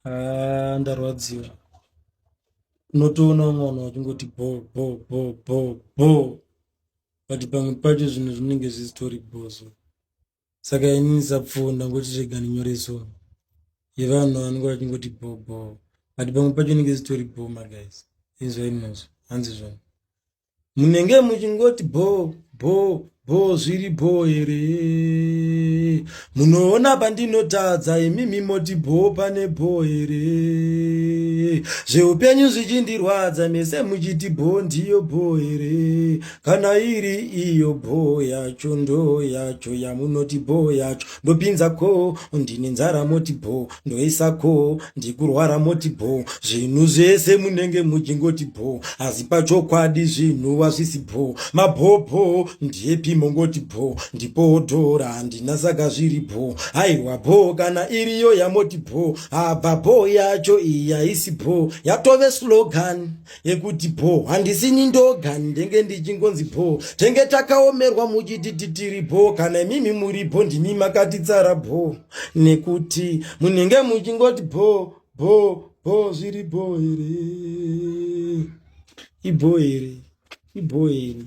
Ndarwadziwa. Unotoona mwana wachingoti bo bo bo bo bo. But pamwe pacho zvinhu zvinenge zvizitori bozo. Saka inini sapfunda ngoti rega ninyoreso. Yevanhu vanenge vachingoti bo bo. But pamwe pacho inenge zitori bo my guys. Izvo inozvo. Hanzi zvona. Munenge muchingoti bo bo bo zviri bo here. Munoona pandinotadza imimi moti bo pane bo here. Zveupenyu zvichindirwadza mese muchiti bo ndiyo bo here. Kana iri iyo bo yacho ndo yacho yamunoti bo yacho. Ndopinza ko ndine nzara moti bo. Ndoisa ko ndikurwara moti bo. Zvinhu zvese munenge muchingoti bo. Asi pachokwadi zvinhu wazvisi bo. Mabhobho ndiye pimo ngoti bo. Ndipo dhora handina saka zviri bo. Haiwa bo kana iriyo yamoti bo. Abva bo yacho iya isi bo. Yatove slogan yekuti bo. Handisini ndogan ndenge ndichingonzi bo. Tenge takaomerwa muchiti titiri bo. Kana imimi muri bo ndimi makatitsara bo. Nekuti munenge muchingoti bo bo bo zviri bo here. Ibo here. Ibo here.